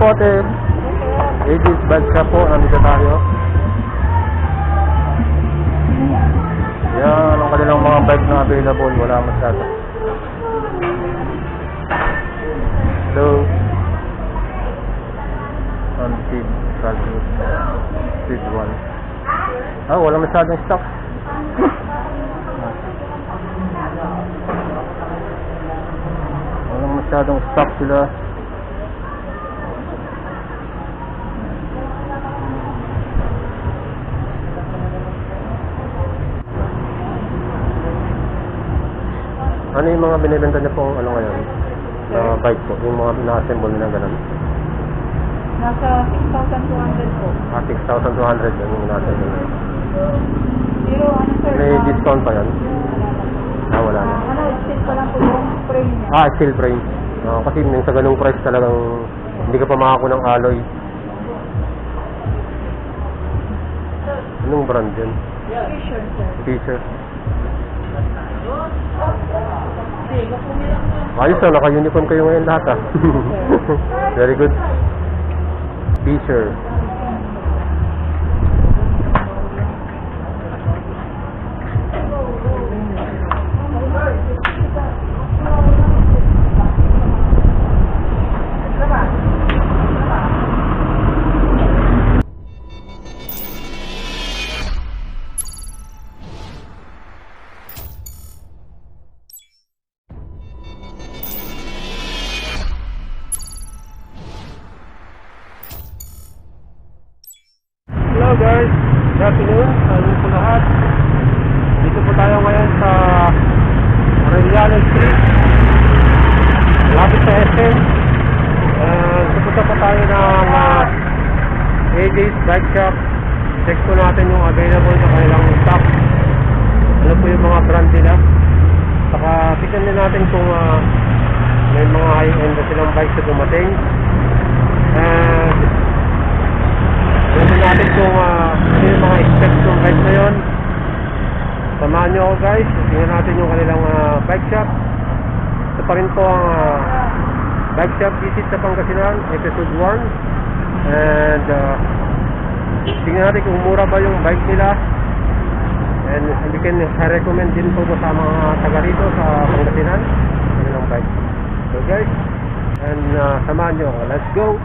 po ate. Ladies bike shop po, nandito tayo. Yan, ang kanilang mga bike na available, wala masyado. Hello. Antique, Calvus, Speed 1. Wala masyadong stock. Walang masyadong stock sila. Ano yung mga binibenta niya pong ano ngayon? Bike po, yung mga na-assemble nila ganun? Nasa 6,200 po. 6,200 yung na-assemble nila. Pero ano sir? May discount pa yan? Wala na. Steel pa lang po yung frame niya. Steel frame. Kasi sa ganung price talagang hindi ka pa makako ng alloy. Anong brand yun? T-shirt sir. T-shirt. Ayos na, naka-uniform kayo ngayon lahat Very good. T-shirt. Hello guys, good afternoon, saludo po lahat. Dito po tayo ngayon sa Arellano Street, malapit sa SM. Pupunta po tayo ng AJ's Bike Shop. Check po natin yung available na kanilang stock. Ano po yung mga brand nila. Saka tignan din natin kung may mga high-end na silang bikes na dumating. And tignan natin kung ano yung mga specs ng bike na yun. Samahan nyo ako guys. Tingnan natin yung kanilang bike shop. Ito pa rin po ang bike shop visit sa Pangasinan, episode 1. And tingnan natin kung mura ba yung bike nila. And we can recommend din po sa mga taga rito sa Pangasinan kanilang bike. So guys, and samahan nyo ako. Let's go!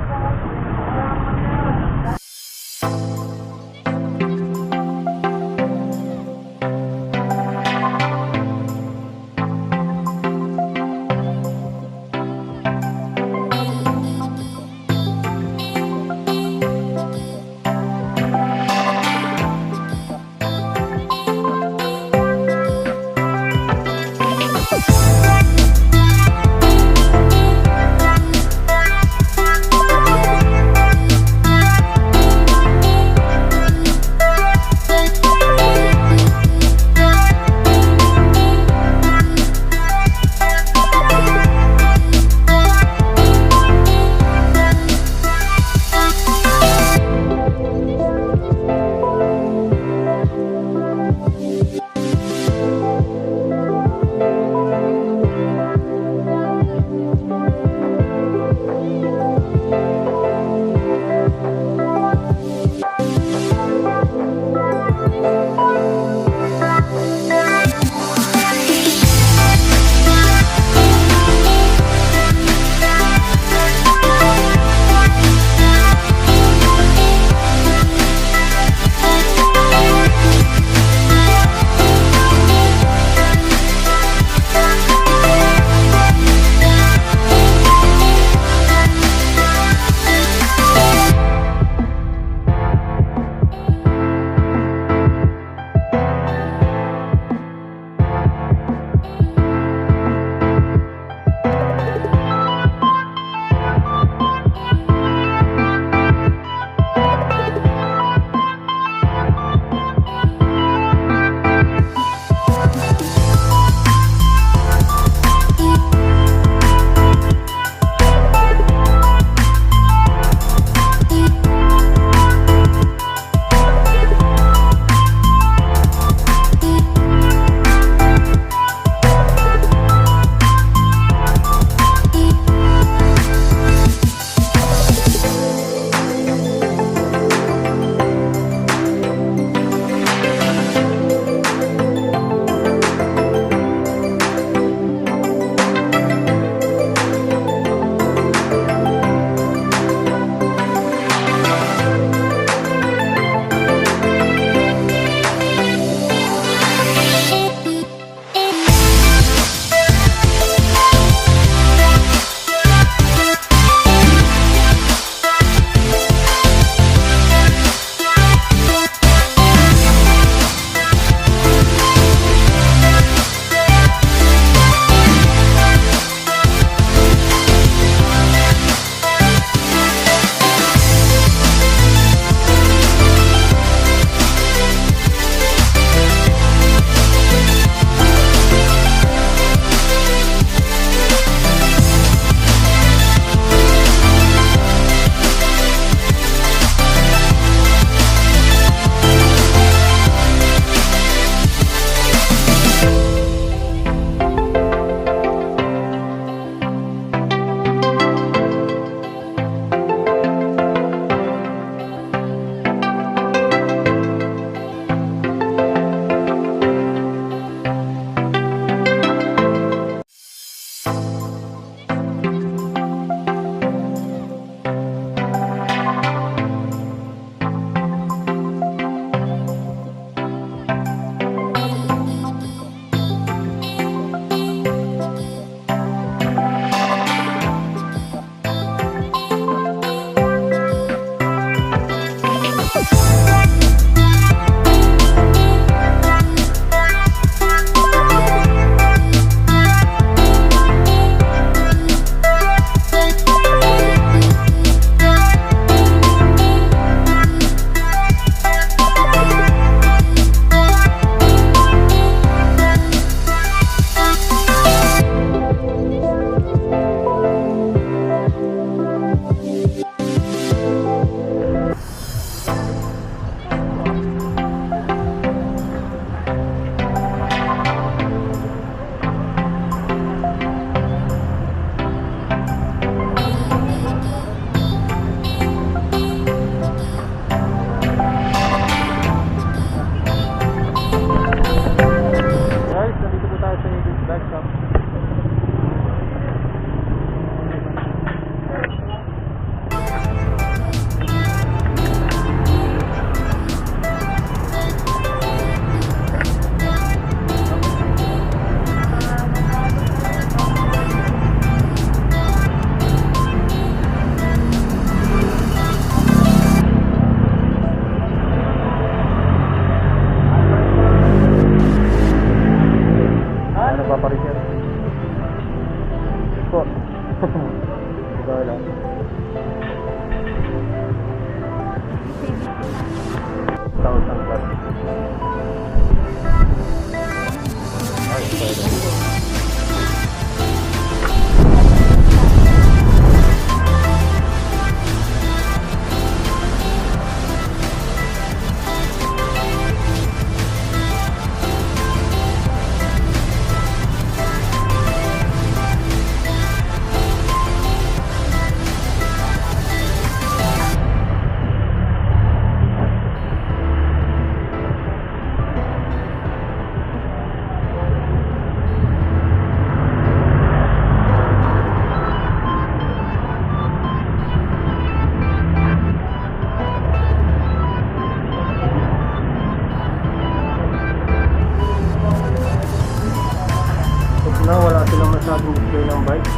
laging display ng bike.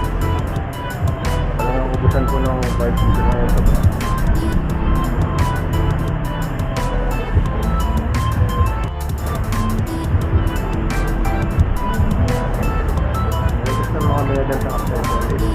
Talagang ubusan po ng bike dito na ito. Gusto mo kami na dyan sa accessories.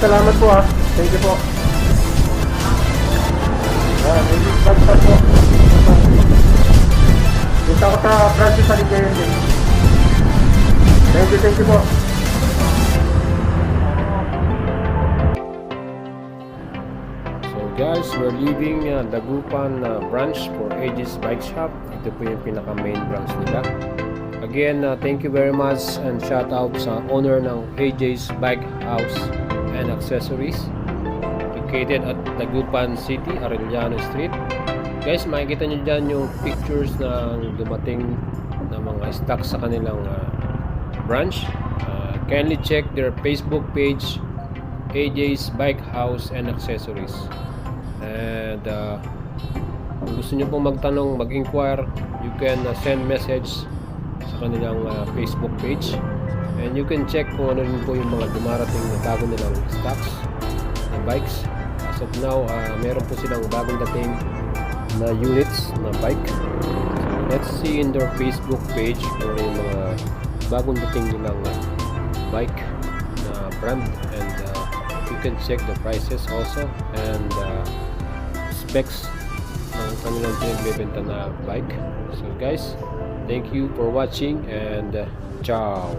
Salamat po ha. Thank you po. Basta po. Punta ko sa branch sa Ligayen din. Thank you po. So guys, we're leaving Dagupan branch for Aegis Bike Shop. Ito po yung pinaka main branch nila. Again, thank you very much and shout out sa owner ng Aegis BikeHouse and Accessories, located at Dagupan City, Arellano Street. Guys, makikita nyo dyan yung pictures ng dumating na mga stock sa kanilang branch. Kindly check their Facebook page, AJ's BikeHouse and Accessories. And kung gusto nyo pong magtanong, mag-inquire, you can send message sa kanilang Facebook page. And you can check kung ano rin po yung mga dumarating na bago nilang stocks na bikes. As of now, meron po silang bagong dating na units na bike. So, let's see in their Facebook page kung yung mga bagong dating nilang bike na brand. And you can check the prices also and specs ng kanilang pinagbebenta na bike. So guys, thank you for watching and ciao!